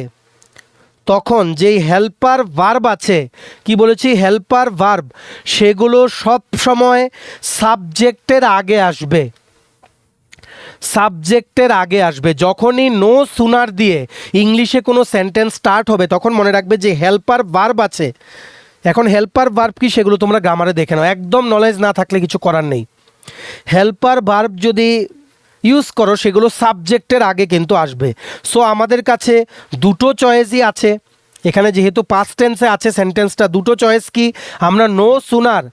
তখন যেই হেল্পার ভার্ব আছে, কি বলেছি, হেল্পার ভার্ব, সেগুলো সব সময় সাবজেক্টের আগে আসবে। সাবজেক্টের আগে আসবে। যখনই নো সুনার দিয়ে ইংলিশে কোনো সেন্টেন্স স্টার্ট হবে, তখন মনে রাখবে যে হেল্পার ভার্ব আছে। এখন হেল্পার ভার্ব কি সেগুলো তোমরা গ্রামারে দেখে নাও, একদম নলেজ না থাকলে কিছু করার নেই। হেল্পার ভার্ব যদি ইউজ করো সেগুলো সাবজেক্টের আগে কিন্তু আসবে। সো আমাদের কাছে দুটো চয়েসই আছে এখানে, যেহেতু পাস্ট টেন্সে আছে সেন্টেন্সটা, দুটো চয়েস কি, আমরা নো সুনার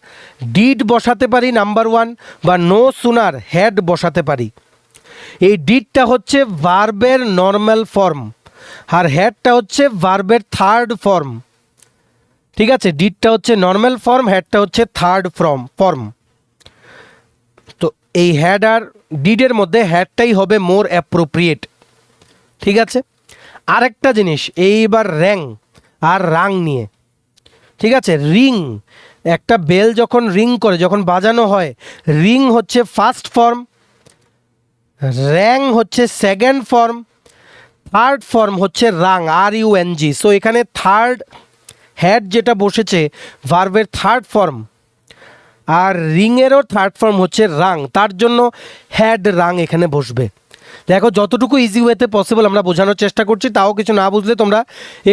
ডিড বসাতে পারি নাম্বার ওয়ান, বা নো সুনার হ্যাড বসাতে পারি। এই ডিডটা হচ্ছে ভার্বের নর্মাল ফর্ম, আর হ্যাডটা হচ্ছে ভার্বের থার্ড ফর্ম। ঠিক আছে, ডিডটা হচ্ছে নর্মাল ফর্ম, হ্যাডটা হচ্ছে থার্ড ফর্ম। তো এই হ্যাড আর ডিডের মধ্যে হ্যাডটাই হবে মোর অ্যাপ্রোপ্রিয়েট। ঠিক আছে, আরেকটা জিনিস এইবার র্যাং আর রাং নিয়ে। ঠিক আছে, রিং, একটা বেল যখন রিং করে, যখন বাজানো হয়, রিং হচ্ছে ফার্স্ট ফর্ম, র্যাং হচ্ছে সেকেন্ড ফর্ম, থার্ড ফর্ম হচ্ছে রাং, RUNG। সো এখানে থার্ড হ্যাড যেটা বসেছে ভার্বের থার্ড ফর্ম, আর রিংয়েরও থার্ড ফর্ম হচ্ছে রাং, তার জন্য হ্যাড রাং এখানে বসবে। দেখো যতটুকু ইজি ওয়েতে পসিবল আমরা বোঝানোর চেষ্টা করছি, তাও কিছু না বুঝলে তোমরা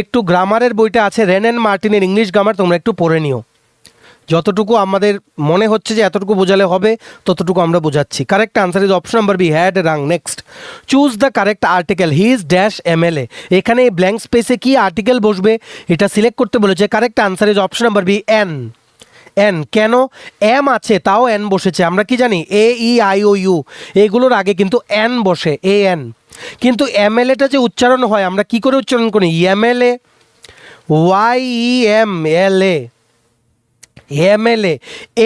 একটু গ্রামারের বইটা আছে রেন অ্যান্ড মার্টিনের ইংলিশ গ্রামার, তোমরা একটু পড়ে নিও। যতটুকু আমাদের মনে হচ্ছে যে এতটুকু বোঝালে হবে ততটুকু আমরা বোঝাচ্ছি। Correct answer is option number B, had rung. Next, choose the correct article, he is dash MLA। এখানে ব্ল্যাঙ্ক স্পেসে কি আর্টিকেল বসবে এটা সিলেক্ট করতে বলেছে। Correct answer is option number B, an. An কেন, এম আছে তাও এন বসেছে। আমরা কি জানি, AEIOU এগুলোর আগে কিন্তু এন বসে, AN। কিন্তু MLAটা যে উচ্চারণ হয় আমরা কি করে উচ্চারণ করি, MLA, YEMLA, MLA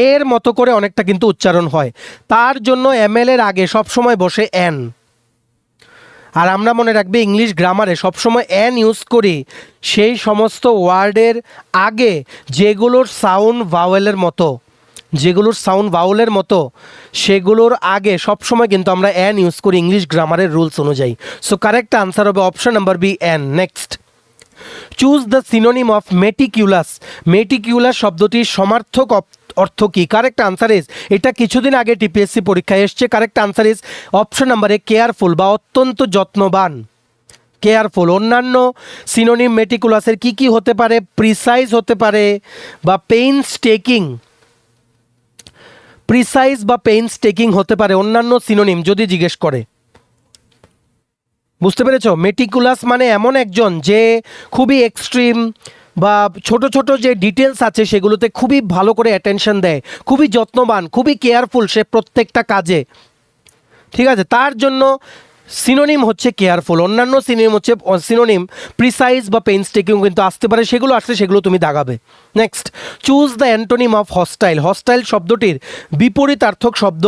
এর মতো করে অনেকটা কিন্তু উচ্চারণ হয়, তার জন্য MLA এর আগে সবসময় বসে এন। আর আমরা মনে রাখবে ইংলিশ গ্রামারে সবসময় এন ইউজ করি সেই সমস্ত ওয়ার্ডের আগে যেগুলোর সাউন্ড ভাওয়েলের মতো, যেগুলোর সাউন্ড ভাওয়েলের মতো সেগুলোর আগে সবসময় কিন্তু আমরা এন ইউজ করি ইংলিশ গ্রামারের রুলস অনুযায়ী। সো কারেক্ট আনসার হবে option number B, an. Next, choose the synonym of meticulous. Meticulous শব্দটির সমার্থক অর্থ কি? কারেক্ট আনসার ইজ, এটা কিছুদিন আগে টিপিএসসি পরীক্ষায় এসছে। Correct answer is option number A, careful বা অত্যন্ত যত্নবান, কেয়ারফুল। অন্যান্য সিনোনিম মেটিকুলাসের কি কি হতে পারে? প্রিসাইজ হতে পারে বা পেইনস্টেকিং, প্রিসাইজ বা পেইনস্টেকিং হতে পারে অন্যান্য সিনোনিম যদি জিজ্ঞেস করে। বুঝতে পেরেছো? মেটিকুলাস মানে এমন একজন যে খুবই এক্সট্রিম বা ছোট ছোট যে ডিটেলস আছে সেগুলোতে খুবই ভালো করে অ্যাটেনশন দেয়, খুবই যত্নবান, খুবই কেয়ারফুল সে প্রত্যেকটা কাজে। ঠিক আছে, তার জন্য সিনোনিম হচ্ছে কেয়ারফুল। অন্যান্য সিনোনিম প্রিসাইজ বা পেইনস্টেকিং কিন্তু আসতে পারে, সেগুলো আসলে সেগুলো তুমি দাগাবে। Next, choose the antonym of hostile. Hostile শব্দটির বিপরীতার্থক শব্দ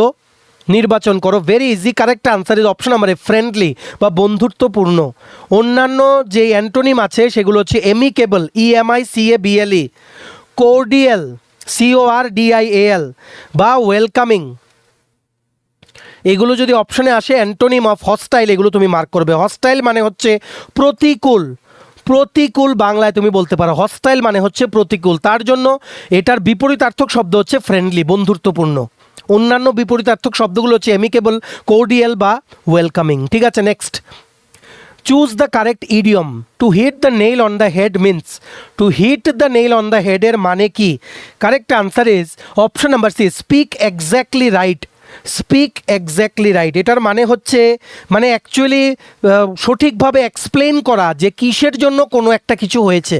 নির্বাচন করো। Very easy, correct answer is option number A, friendly বা বন্ধুত্বপূর্ণ। অন্যান্য যে অ্যান্টোনিম আছে সেগুলো হচ্ছে এমিকেবল, EMICABLE, কোর্ডিয়াল, CORDIAL, বা ওয়েলকামিং। এগুলো যদি অপশনে আসে অ্যান্টোনিম অফ হস্টাইল, এগুলো তুমি মার্ক করবে। হস্টাইল মানে হচ্ছে প্রতিকূল, প্রতিকূল বাংলায় তুমি বলতে পারো হস্টাইল মানে হচ্ছে প্রতিকূল, তার জন্য এটার বিপরীতার্থক শব্দ হচ্ছে ফ্রেন্ডলি, বন্ধুত্বপূর্ণ। অন্যান্য বিপরীতার্থক শব্দগুলো হচ্ছে এমিকেবল, কোর্ডিয়াল বা ওয়েলকামিং। ঠিক আছে, next, choose the correct idiom. To hit the nail on the head means, to hit the nail on the হেডের মানে কি? Correct answer is option number C, speak exactly right. Speak exactly right এটার মানে হচ্ছে, মানে অ্যাকচুয়ালি সঠিকভাবে এক্সপ্লেন করা যে কিসের জন্য কোনো একটা কিছু হয়েছে,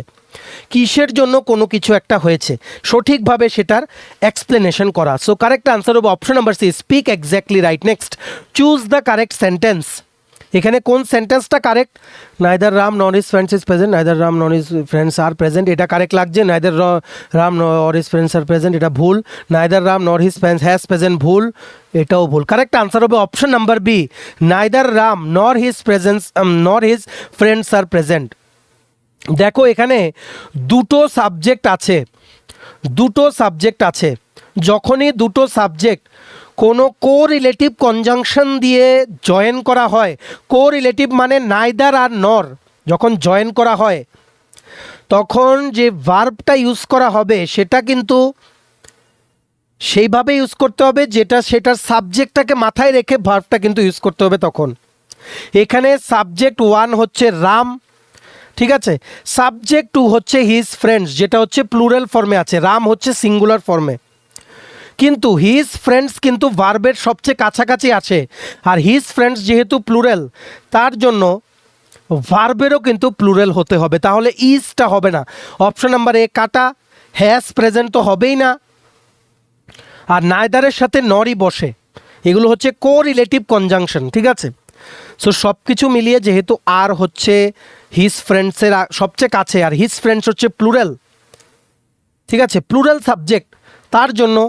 কিসের জন্য কোনো কিছু একটা হয়েছে, সঠিকভাবে সেটার এক্সপ্লেনেশন করা। সো কারেক্ট আনসার হবে option number C, speak exactly right. Next, choose the correct sentence. এখানে কোন সেন্টেন্সটা correct? Neither Ram nor his friends is present, neither Ram nor his friends are present, এটা কারেক্ট লাগছে। Neither Ram nor his friends are present, এটা ভুল। Neither Ram nor his friends has present, ভুল, এটাও ভুল। কারেক্ট আনসার হবে option number B, neither Ram nor his friends are present. দেখো এখানে দুটো সাবজেক্ট আছে, যখনই দুটো সাবজেক্ট কোনো কোরিলেটিভ কনজাংশন দিয়ে জয়েন করা হয়, কোরিলেটিভ মানে নাইদার আর নর, যখন জয়েন করা হয় তখন যে ভার্বটা ইউজ করা হবে সেটা কিন্তু সেইভাবে ইউজ করতে হবে যেটা সেটার সাবজেক্টটাকে মাথায় রেখে ভার্বটা কিন্তু ইউজ করতে হবে। তখন এখানে সাবজেক্ট 1 হচ্ছে রাম, ঠিক আছে, সাবজেক্ট 2 হচ্ছে হিজ ফ্রেন্ডস, যেটা হচ্ছে প্লুরাল ফর্মে আছে, রাম হচ্ছে সিঙ্গুলার ফর্মে, কিন্তু হিজ ফ্রেন্ডস কিন্তু ভার্বের সবচেয়ে কাছাকাছি আছে, আর হিজ ফ্রেন্ডস যেহেতু প্লুরাল তার জন্য ভার্বেরও কিন্তু প্লুরাল হতে হবে, তাহলে ইজটা হবে না। অপশন নাম্বার এ কাটা, হ্যাজ প্রেজেন্ট তো হবেই না, আর নাইদারের সাথে নরই বসে, এগুলো হচ্ছে কোরিলেটিভ কনজাংশন, ঠিক আছে। সো সব কিছু মিলিয়ে যেহেতু আর হচ্ছে হিজ ফ্রেন্ডসের সবচেয়ে কাছে আর হিজ ফ্রেন্ডস হচ্ছে প্লুরাল, ঠিক আছে, প্লুরাল সাবজেক্ট, তার জন্য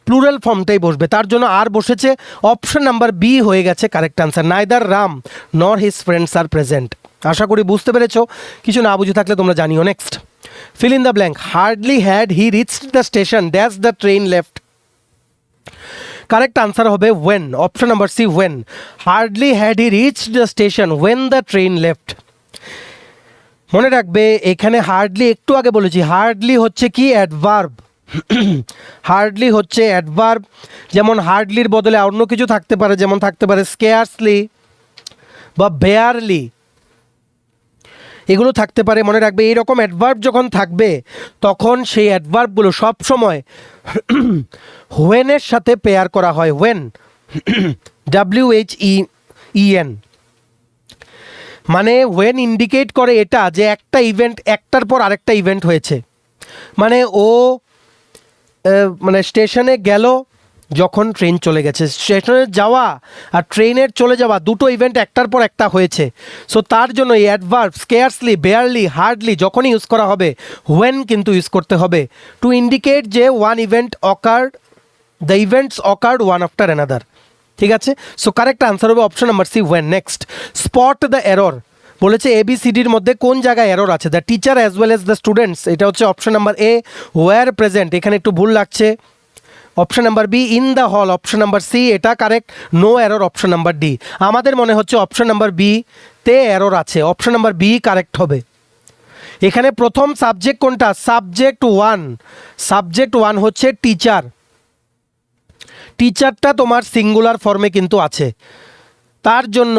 প্লুরাল ফর্মটাই বসবে, তার জন্য আর বসেছে। অপশন নাম্বার বি হয়ে গেছে correct answer, neither Ram nor his friends are present. আশা করি বুঝতে পেরেছো, কিছু না বুঝে থাকলে তোমরা জানিও। Next, fill in the blank. Hardly had he reached the station dash the train left. Correct answer হবে when, option number C when. Hardly had he reached the station when the train left. মনে রাখবে এখানে হার্ডলি একটু আগে বলেছি, হার্ডলি হচ্ছে কি অ্যাডভার্ব, হার্ডলি হচ্ছে অ্যাডভার্ব, যেমন হার্ডলির বদলে অন্য কিছু থাকতে পারে, যেমন থাকতে পারে স্কেয়ারসলি বা বেয়ারলি, এগুলো থাকতে পারে। মনে রাখবে এইরকম অ্যাডভার্ব যখন থাকবে তখন সেই অ্যাডভার্বগুলো সবসময় হোয়েনের সাথে পেয়ার করা হয়, হোয়েন, WHEN, মানে হোয়েন ইন্ডিকেট করে এটা যে একটা ইভেন্ট একটার পর আরেকটা ইভেন্ট হয়েছে, মানে ও মানে স্টেশনে গেল যখন ট্রেন চলে গেছে, স্টেশনে যাওয়া আর ট্রেনের চলে যাওয়া দুটো ইভেন্ট একটার পর একটা হয়েছে। সো তার জন্য এই অ্যাডভার্ব স্কেয়ারসলি, বেয়ারলি, হার্ডলি যখনই ইউজ করা হবে হোয়েন কিন্তু ইউজ করতে হবে, টু ইন্ডিকেট যে one event occurred, the events occurred one after another, ঠিক আছে। সো কারেক্ট আনসার হবে option number C when. Next, spot the error, বলেছে ABCDর মধ্যে কোন জায়গায় এরর আছে, the teacher as well as the students, এটা হচ্ছে option number A were present, এখানে একটু ভুল লাগছে। Option number B in the hall, option number C এটা correct, no error option number D. আমাদের মনে হচ্ছে অপশন নাম্বার বি তে এরর আছে, অপশন নাম্বার বি কারেক্ট হবে। এখানে প্রথম সাবজেক্ট কোনটা, সাবজেক্ট 1 হচ্ছে টিচার, টিচারটা তোমার সিঙ্গুলার ফর্মে কিন্তু আছে, তার জন্য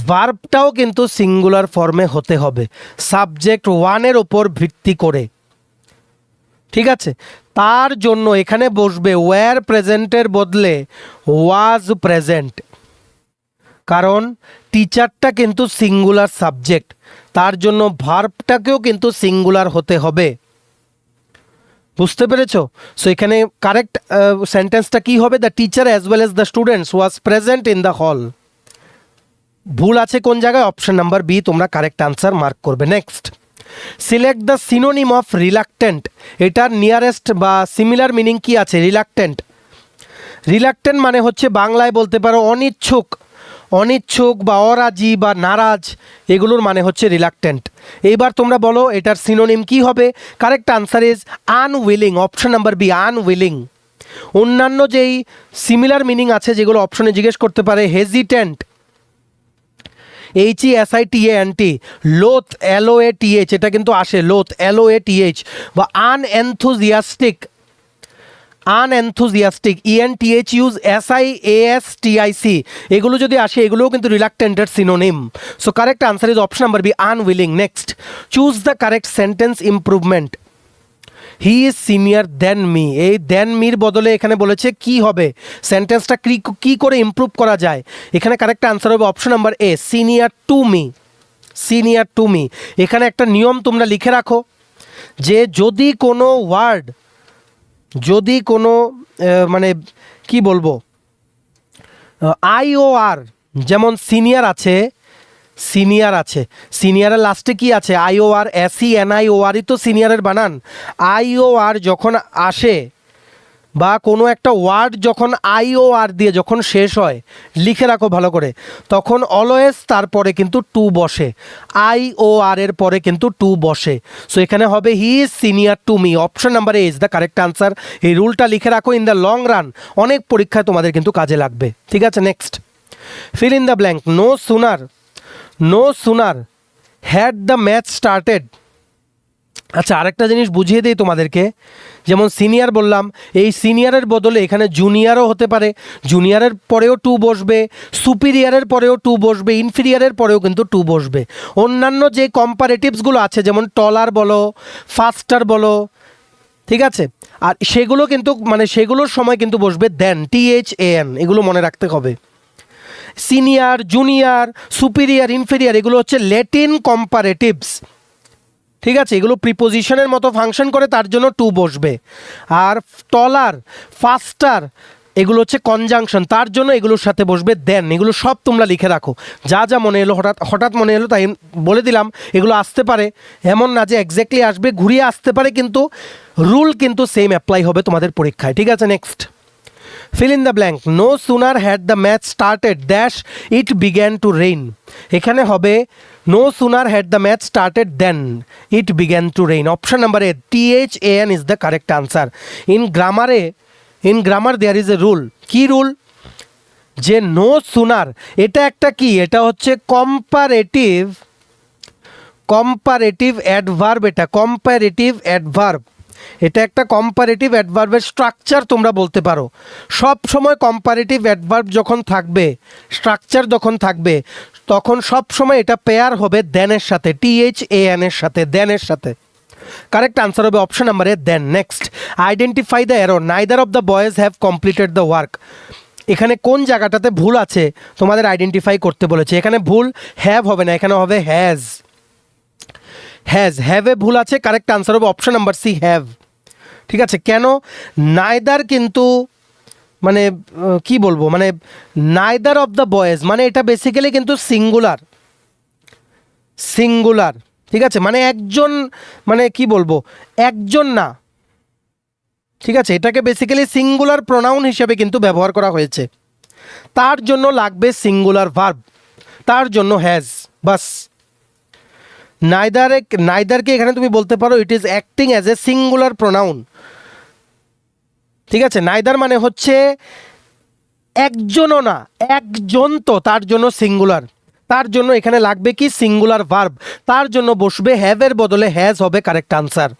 ভার্বটাও কিন্তু সিঙ্গুলার ফর্মে হতে হবে সাবজেক্ট 1-এর ওপর ভিত্তি করে, ঠিক আছে। তার জন্য এখানে বসবে ওয়্যার প্রেজেন্টের বদলে ওয়াজ প্রেজেন্ট, কারণ টিচারটা কিন্তু সিঙ্গুলার সাবজেক্ট, তার জন্য ভার্বটাকেও কিন্তু সিঙ্গুলার হতে হবে, বুঝতে পেরেছো। সো এখানে কারেক্ট সেন্টেন্সটা কি হবে, the teacher as well as the students was present in the হল। ভুল আছে কোন জায়গায়, অপশন নাম্বার বি তোমরা কারেক্ট আনসার মার্ক করবে। Next, select the synonym of reluctant, এটার নিয়ারেস্ট বা সিমিলার মিনিং কি আছে, রিলাক্টেন্ট। রিলাক্টেন্ট মানে হচ্ছে বাংলায় বলতে পারো অনিচ্ছুক, অনিচ্ছুক বা অরাজি বা নারাজ, এগুলোর মানে হচ্ছে রিলাক্টেন্ট। এইবার তোমরা বলো এটার সিনোনিম কি হবে, correct answer is unwilling, option number B unwilling. অন্যান্য যেই সিমিলার মিনিং আছে যেগুলো অপশনে জিজ্ঞেস করতে পারে, হেজিটেন্ট, HESITANT, লোথ, LOATH, এটা কিন্তু আসে লোথ, LOATH, বা আনএনথুজিয়াস্টিক, ENTHUSIASTIC, এগুলো যদি আসে এগুলোও কিন্তু রিলাক্টেন্টের synonym. So correct answer is option number B unwilling. Next, choose the correct sentence improvement, he is senior than me, এই দেন মির বদলে এখানে বলেছে কি হবে, সেন্টেন্সটা কি করে ইমপ্রুভ করা যায়, এখানে কারেক্ট আনসার হবে option number a senior to me, senior to me. এখানে একটা নিয়ম তোমরা লিখে রাখো যে যদি কোনো ওয়ার্ড, মানে কি বলবো, IOR যেমন সিনিয়র আছে, সিনিয়রের লাস্টে কি আছে? IOR, SENIORই তো সিনিয়রের বানান। IOR যখন আসে বা কোনো একটা ওয়ার্ড যখন IOR দিয়ে যখন শেষ হয়, লিখে রাখো ভালো করে, তখন অলওয়েজ তারপরে কিন্তু টু বসে। IOR এর পরে কিন্তু টু বসে। সো এখানে হবে হি is senior to me. Option number A is the correct answer. এই রুলটা লিখে রাখো, ইন দ্য লং রান অনেক পরীক্ষায় তোমাদের কিন্তু কাজে লাগবে। ঠিক আছে, next, fill in the blank. No sooner had the match started. আচ্ছা, আরেকটা জিনিস বুঝিয়ে দিই তোমাদেরকে। যেমন সিনিয়র বললাম, এই সিনিয়রের বদলে এখানে জুনিয়রও হতে পারে। জুনিয়রের পরেও টু বসবে, সুপিরিয়রের পরেও টু বসবে, ইনফিরিয়রের পরেও কিন্তু টু বসবে। অন্যান্য যে কম্পারেটিভসগুলো আছে, যেমন টলার বলো, ফাস্টার বলো, ঠিক আছে, আর সেগুলো কিন্তু মানে সেগুলোর সময় কিন্তু বসবে দেন, THAN, এগুলো মনে রাখতে হবে। সিনিয়র, জুনিয়র, সুপিরিয়র, ইনফেরিয়র এগুলো হচ্ছে ল্যাটিন কম্পারেটিভস। ঠিক আছে, এগুলো প্রিপোজিশনের মতো ফাংশন করে, তার জন্য টু বসবে। আর টলার, ফাস্টার এগুলো হচ্ছে কনজাংশন, তার জন্য এগুলোর সাথে বসবে দেন। এগুলো সব তোমরা লিখে রাখো, যা যা মনে এলো, হঠাৎ মনে এলো তাই বলে দিলাম। এগুলো আসতে পারে, এমন না যে এক্স্যাক্টলি আসবে, ঘুরিয়ে আসতে পারে, কিন্তু রুল কিন্তু সেম অ্যাপ্লাই হবে তোমাদের পরীক্ষায়। ঠিক আছে, next, fill in the blank. No sooner had the match started dash it began to rain. এখানে হবে no sooner had the match started than it began to rain. Option number A, THAN is the correct answer. In grammar there is a rule. কি রুল? যে no sooner এটা একটা কি, এটা হচ্ছে কম্পারেটিভ অ্যাডভার্ব। এটা কম্পারেটিভ অ্যাডভার্ব, এটা একটা কম্পারেটিভ অ্যাডভার্বের স্ট্রাকচার তোমরা বলতে পারো। সব সময় কম্পারেটিভ অ্যাডভার্ব যখন থাকবে, স্ট্রাকচার যখন থাকবে, তখন সব সময় এটা পেয়ার হবে দেনের সাথে, THAN এর সাথে, দেনের সাথে। কারেক্ট আনসার হবে option number A, then. Next, identify the error. Neither of the boys have completed the work. এখানে কোন জায়গাটাতে ভুল আছে তোমাদের আইডেন্টিফাই করতে বলেছে। এখানে ভুল হ্যাভ হবে না, এখানে হবে হ্যাজ। হ্যাভে ভুল আছে, কারেক্ট আনসার হবে অপশন নাম্বার সি, হ্যাভ। ঠিক আছে, কেন? নাইদার কিন্তু মানে কি বলবো, মানে নাইদার অফ দ্য বয়েজ মানে এটা বেসিক্যালি কিন্তু সিঙ্গুলার। ঠিক আছে, মানে একজন, মানে কি বলবো, একজন না। ঠিক আছে, এটাকে বেসিক্যালি সিঙ্গুলার প্রোনাউন হিসেবে কিন্তু ব্যবহার করা হয়েছে, তার জন্য লাগবে সিঙ্গুলার ভার্ব, তার জন্য হ্যাজ, বাস। নাইদারকে এখানে তুমি বলতে পারো it is acting as a singular pronoun. ঠিক আছে, নাইদার মানে হচ্ছে একজনও না, একজন, তো তার জন্য সিঙ্গুলার, তার জন্য এখানে লাগবে কি সিঙ্গুলার ভার্ব, তার জন্য বসবে হ্যাভের বদলে হ্যাজ হবে কারেক্ট আনসার।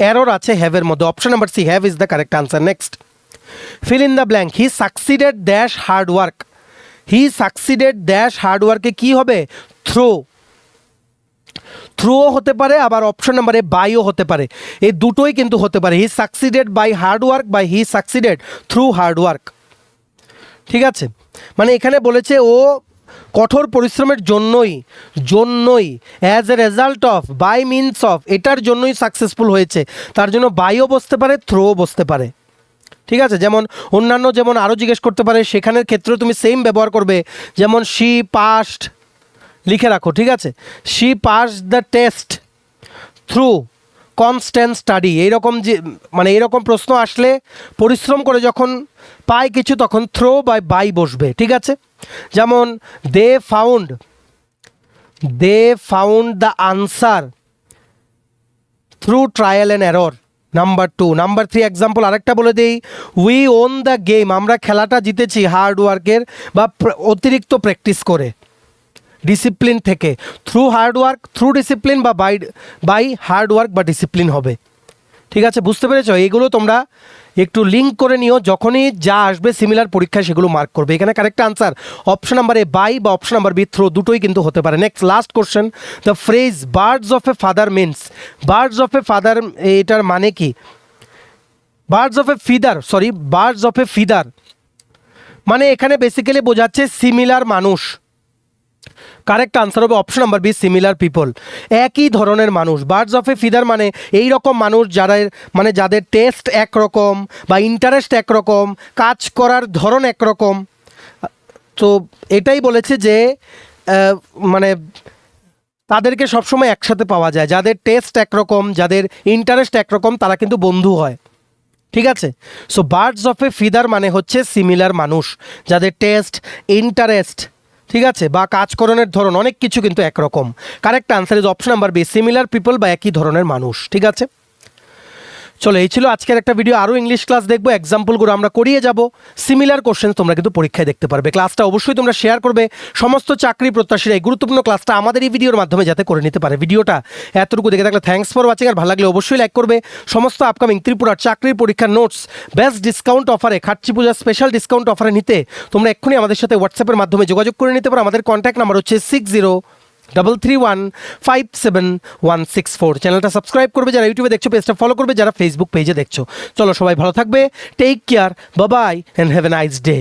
এরর আছে হ্যাভের মধ্যে, option number C, have is the correct answer. Next, fill in the blank. He succeeded dash hard work. He succeeded dash hard ওয়ার্কে কি হবে? থ্রুও হতে পারে, আবার অপশন নাম্বারে বাইও হতে পারে, এই দুটোই কিন্তু হতে পারে। He succeeded by hard work বা he succeeded through hard work. ঠিক আছে, মানে এখানে বলেছে ও কঠোর পরিশ্রমের জন্যই as a result of, by means of, এটার জন্যই সাকসেসফুল হয়েছে, তার জন্য বাইও বসতে পারে, থ্রোও বসতে পারে। ঠিক আছে, যেমন অন্যান্য যেমন আরও জিজ্ঞেস করতে পারে, সেখানের ক্ষেত্রেও তুমি সেম ব্যবহার করবে। যেমন শি পাস্ট, লিখে রাখো। ঠিক আছে, she pass the test through constant study. এইরকম যে মানে এইরকম প্রশ্ন আসলে পরিশ্রম করে যখন পায় কিছু, তখন থ্রো বাই বসবে। ঠিক আছে, যেমন they found the answer through trial and error. Number 2। Number 3 example আরেকটা বলে দেই, উই ওন দ্য গেম, আমরা খেলাটা জিতেছি হার্ড ওয়ার্কের বা অতিরিক্ত প্র্যাকটিস করে, ডিসিপ্লিন থেকে। Through hard work, through discipline বা বাই হার্ড ওয়ার্ক বা ডিসিপ্লিন হবে। ঠিক আছে, বুঝতে পেরেছ? এগুলো তোমরা একটু লিঙ্ক করে নিও, যখনই যা আসবে সিমিলার পরীক্ষায় সেগুলো মার্ক করবে। এখানে correct answer option number A by বা অপশন নাম্বার বি থ্রো, দুটোই কিন্তু হতে পারে। Next, last question, the phrase birds of a feather means. Birds of a feather এটার মানে কি? বার্ডস অফ এ ফিদার মানে এখানে বেসিক্যালি বোঝাচ্ছে সিমিলার মানুষ। কারেক্ট আনসার হবে option number B, similar people, একই ধরনের মানুষ। বার্ডস অফ এ ফিদার মানে এই রকম মানুষ যাদের টেস্ট একরকম বা ইন্টারেস্ট একরকম, কাজ করার ধরন একরকম, তো এটাই বলেছে যে মানে তাদেরকে সবসময় একসাথে পাওয়া যায়, যাদের টেস্ট একরকম, যাদের ইন্টারেস্ট একরকম, তারা কিন্তু বন্ধু হয়। ঠিক আছে, so birds of A feather মানে হচ্ছে সিমিলার মানুষ, যাদের টেস্ট, ইন্টারেস্ট, ঠিক আছে, বা কাজকরণের ধরন অনেক কিছু কিন্তু একরকম। Correct answer is option number B, similar people বা একই ধরনের মানুষ। ঠিক আছে, চলো এই ছিল আজকের একটা ভিডিও। আরও ইংলিশ ক্লাস দেখবো, এক্সাম্পলগুলো আমরা করিয়ে যাব, সিমিলার কোশ্চেন তোমরা কিন্তু পরীক্ষায় দেখতে পারবে। ক্লাসটা অবশ্যই তোমরা শেয়ার করবে, সমস্ত চাকরি প্রত্যাশীরা এই গুরুত্বপূর্ণ ক্লাসটা আমাদের এই ভিডিওর মাধ্যমে যাতে করে নিতে পারে। ভিডিওটা এতটুকু দেখে থাকলে থ্যাঙ্কস ফর ওয়াচিং, আর ভালো লাগলে অবশ্যই লাইক করবে। সমস্ত আপকামিং ত্রিপুরার চাকরির পরীক্ষার নোটস বেস্ট ডিসকাউন্ট অফারে, খাট্টি পূজার স্পেশাল ডিসকাউন্ট অফারে নিতে তোমরা এক্ষুনি আমাদের সাথে হোয়াটসঅ্যাপের মাধ্যমে যোগাযোগ করে নিতে পারো। আমাদের কন্ট্যাক্ট নাম্বার হচ্ছে 6033157164। চ্যানেলটা সাবস্ক্রাইব করবে যারা ইউটিউবে দেখছো, পেজটা ফলো করবে যারা ফেসবুক পেজে দেখছো। চলো সবাই ভালো থাকবে, take care, bye bye and have a nice day.